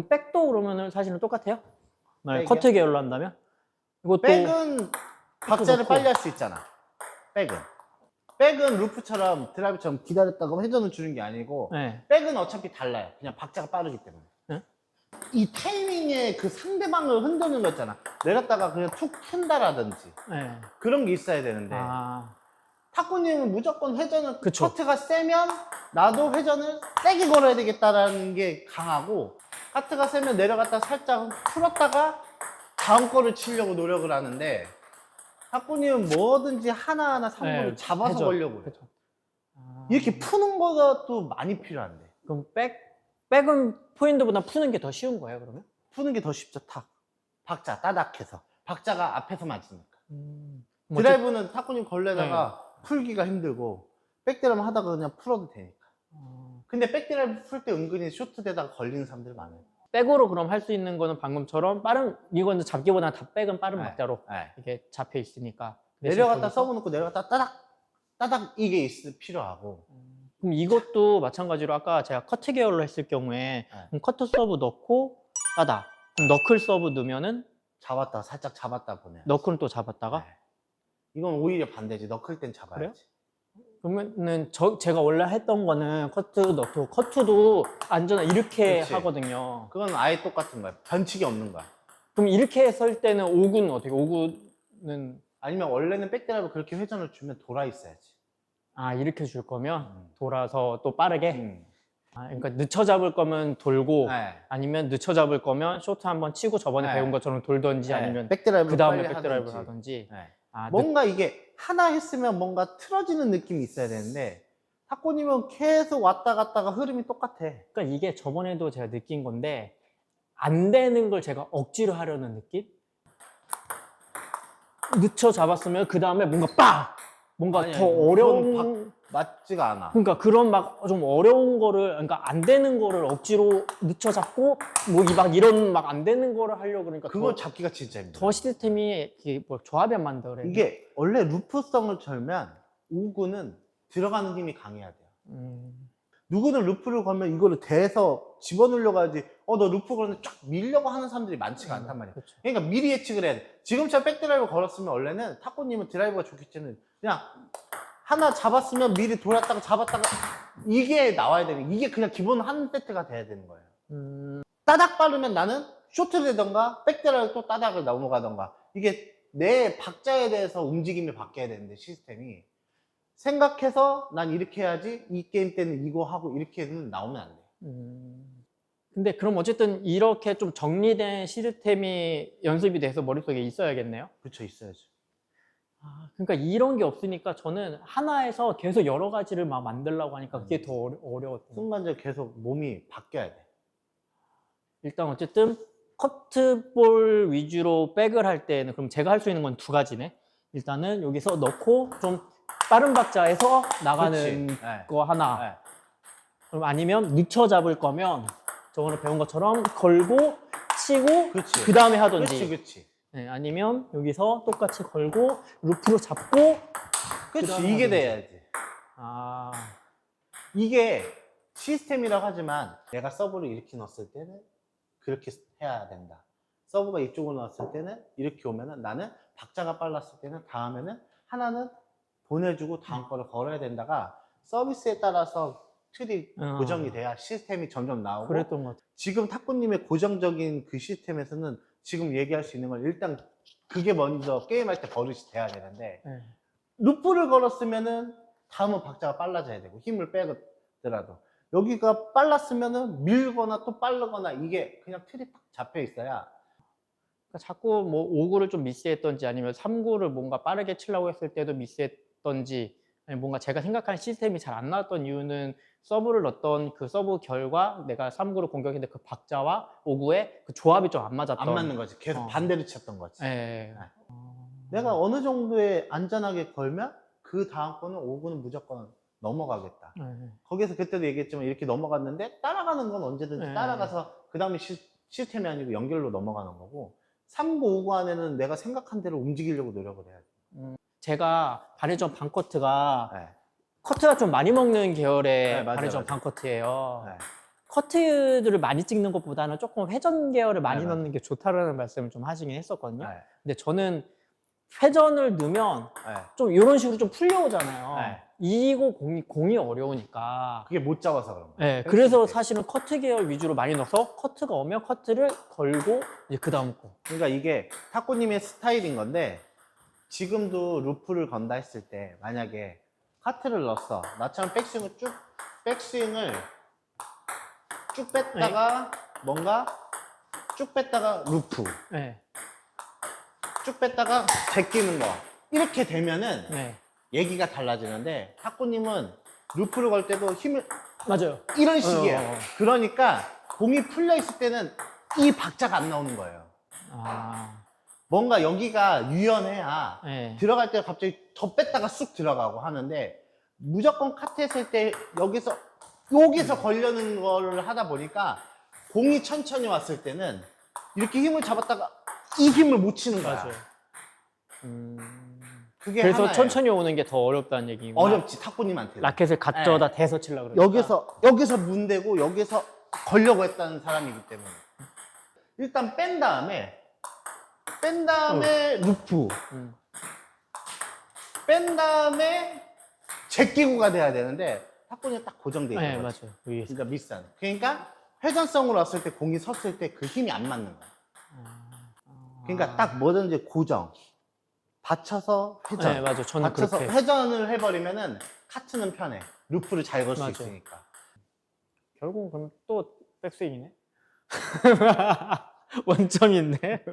백도 그러면은 사실은 똑같아요? 백이요? 커트 계열로 한다면? 이것도 백은 박자를 넣고. 빨리 할 수 있잖아. 백은 루프처럼 드라이브처럼 기다렸다가 회전을 주는 게 아니고 네. 백은 어차피 달라요. 그냥 박자가 빠르기 때문에. 네? 이 타이밍에 그 상대방을 흔드는 거 있잖아. 내렸다가 그냥 툭 튼다라든지 네. 그런 게 있어야 되는데 탁구님은 무조건 회전을 그쵸. 커트가 세면 나도 회전을 세게 걸어야 되겠다라는 게 강하고, 카트가 세면 내려갔다 살짝 풀었다가 다음 거를 치려고 노력을 하는데 탁구님은 뭐든지 하나하나 상부를 네, 잡아서 회전. 걸려고 그래. 그쵸. 이렇게 푸는 것도 많이 필요한데 그럼 백은 포인트보다 푸는 게 더 쉬운 거예요, 그러면? 푸는 게 더 쉽죠. 탁 박자 따닥해서 박자가 앞에서 맞으니까. 뭐 드라이브는 탁구님 걸려다가 풀기가 힘들고 백드라이브 하다가 그냥 풀어도 되니까. 근데 백드라이브 풀 때 은근히 쇼트되다가 걸리는 사람들이 많아요. 백으로 그럼 할 수 있는 거는 방금처럼 빠른, 이거는 잡기보다 다 백은 빠른 네. 박자로 네. 이렇게 잡혀 있으니까. 내려갔다 서브 넣고 내려갔다 따닥 이게 필요하고. 그럼 이것도 마찬가지로 아까 제가 커트 계열로 했을 경우에 그럼 커트 서브 넣고 따닥, 그럼 너클 서브 넣으면은 잡았다 살짝 잡았다 보내. 너클은 또 잡았다가. 네. 이건 오히려 반대지. 너클 땐 잡아야지. 그래요? 그러면은 제가 원래 했던 거는 커트 넣고 커트도 안전한 이렇게 그치. 하거든요. 그건 아예 똑같은 거야. 변칙이 없는 거야. 그럼 이렇게 설 때는 5구는 어떻게? 5구는 아니면 원래는 백드라이브 그렇게 회전을 주면 돌아 있어야지. 이렇게 줄 거면 돌아서 또 빠르게. 음. 그러니까 늦춰 잡을 거면 돌고 네. 아니면 늦춰 잡을 거면 쇼트 한번 치고 저번에 네. 배운 것처럼 돌던지 네. 아니면 백드라이브 그 다음에 빨리 백드라이브를 하든지. 하든지. 네. 아, 뭔가 이게 하나 했으면 뭔가 틀어지는 느낌이 있어야 되는데 탁구님은 계속 왔다 갔다가 흐름이 똑같아. 그러니까 이게 저번에도 제가 느낀 건데 안 되는 걸 제가 억지로 하려는 느낌? 늦춰 잡았으면 그 다음에 뭔가 아니, 더 아니, 어려운, 맞지가 않아. 그러니까 그런 막 좀 어려운 거를, 그러니까 안 되는 거를 억지로 늦춰 잡고 이런 막 안 되는 거를 하려고 그러니까 그걸 잡기가 진짜 힘들어. 더 시스템이 이게 뭐 조합이 안 맞다 그래. 이게 원래 루프성을 절면 5구는 들어가는 힘이 강해야 돼요. 누구는 루프를 걸면 이거를 대서 집어넣으려고 하지, 너 루프 걸었는데 쫙 밀려고 하는 사람들이 많지가 않단 말이야. 그렇죠. 그러니까 미리 예측을 해야 돼. 지금처럼 백드라이브 걸었으면 원래는 탁구님은 드라이브가 좋겠지는 그냥 하나 잡았으면 미리 돌았다가 잡았다가 이게 나와야 되는, 이게 그냥 기본 한 세트가 돼야 되는 거예요. 따닥 빠르면 나는 쇼트를 되던가 백드라이브 또 따닥을 넘어가던가, 이게 내 박자에 대해서 움직임이 바뀌어야 되는데 시스템이 생각해서 난 이렇게 해야지, 이 게임 때는 이거 하고 이렇게는 나오면 안 돼. 근데 그럼 어쨌든 이렇게 좀 정리된 시스템이 연습이 돼서 머릿속에 있어야겠네요. 그렇죠, 있어야죠. 그러니까 이런 게 없으니까 저는 하나에서 계속 여러 가지를 막 만들려고 하니까 그게 더 어려웠던 거예요. 순간적으로 계속 몸이 바뀌어야 돼. 일단 어쨌든 커트볼 위주로 백을 할 때는 그럼 제가 할 수 있는 건 두 가지네. 일단은 여기서 넣고 좀 빠른 박자에서 나가는 그치. 네. 거 하나. 네. 그럼 아니면 늦춰 잡을 거면 저번에 배운 것처럼 걸고 치고 그치. 그 다음에 하든지. 그렇지. 네, 아니면 여기서 똑같이 걸고 루프로 잡고 그렇지. 이게 돼야지. 이게 시스템이라고 하지만 내가 서브를 이렇게 넣었을 때는 그렇게 해야 된다. 서브가 이쪽으로 넣었을 때는 이렇게 오면은 나는 박자가 빨랐을 때는 다음에는 하나는 보내주고 다음 거를 걸어야 된다가 서비스에 따라서 틀이 고정이 돼야 시스템이 점점 나오고. 그랬던 것 같아요. 지금 탁구님의 고정적인 그 시스템에서는 지금 얘기할 수 있는 건 일단 그게 먼저 게임할 때 버릇이 돼야 되는데 루프를 걸었으면은 다음은 박자가 빨라져야 되고 힘을 빼더라도 여기가 빨랐으면은 밀거나 또 빠르거나 이게 그냥 틀이 딱 잡혀 있어야. 그러니까 자꾸 뭐 5구를 좀 미스했던지 아니면 3구를 뭔가 빠르게 치려고 했을 때도 미스했던지, 아니면 뭔가 제가 생각한 시스템이 잘 안 나왔던 이유는 서브를 넣었던 그 서브 결과 내가 3구를 공격했는데 그 박자와 5구의 그 조합이 좀 안 맞았던. 안 맞는 거지. 계속 반대로 쳤던 거지. 내가 어느 정도에 안전하게 걸면 그 다음 거는 5구는 무조건 넘어가겠다. 거기서 그때도 얘기했지만 이렇게 넘어갔는데 따라가는 건 언제든지 따라가서 그 다음에 시스템이 아니고 연결로 넘어가는 거고, 3구, 5구 안에는 내가 생각한 대로 움직이려고 노력을 해야 돼. 제가 바리전 반커트가 커트가 좀 많이 먹는 계열의 맞아요, 바리전 맞아요. 반커트예요. 커트들을 많이 찍는 것보다는 조금 회전 계열을 많이 네, 넣는 게 좋다라는 말씀을 좀 하시긴 했었거든요. 네. 근데 저는 회전을 넣으면 네. 좀 이런 식으로 좀 풀려오잖아요. 네. 이고 공이 어려우니까. 그게 못 잡아서 그런 거예요. 네, 그래서 사실은 커트 계열 위주로 많이 넣어서 커트가 오면 커트를 걸고 이제 그 다음 거. 그러니까 이게 탁구님의 스타일인 건데 지금도 루프를 건다 했을 때 만약에 카트를 넣었어. 나처럼 백스윙을 쭉 뺐다가 뭔가 쭉 뺐다가 루프, 네, 쭉 뺐다가 제끼는 거 이렇게 되면은 네, 얘기가 달라지는데 탁구님은 루프를 걸 때도 힘을 맞아요. 이런 식이에요. 어. 그러니까 공이 풀려 있을 때는 이 박자가 안 나오는 거예요. 아, 뭔가 여기가 유연해야 네, 들어갈 때 갑자기 더 뺐다가 쑥 들어가고 하는데 무조건 카트 했을 때 여기서 걸려는 거를 하다 보니까 공이 천천히 왔을 때는 이렇게 힘을 잡았다가 이 힘을 못 치는 거야. 맞아요. 그게 그래서 하나예요. 천천히 오는 게 더 어렵다는 얘기구나. 어렵지 탁구님한테. 라켓을 갖져다 대서 치려고 그러니까. 여기서 문대고 여기서 걸려고 했다는 사람이기 때문에 일단 뺀 다음에 루프 뺀 다음에 제끼고가 돼야 되는데 탁구는 딱 고정돼 있는 네, 거지. 맞아요. 위에서. 그러니까 미스한. 그러니까 회전성으로 왔을 때 공이 섰을 때 그 힘이 안 맞는 거야. 그러니까 딱 뭐든지 고정. 받쳐서 회전. 네, 맞아요. 저는 받쳐서 그렇게. 회전을 해버리면은 카트는 편해. 루프를 잘 걸 수 맞아요. 있으니까. 결국은 그럼 또 백스윙이네. 원점이 있네.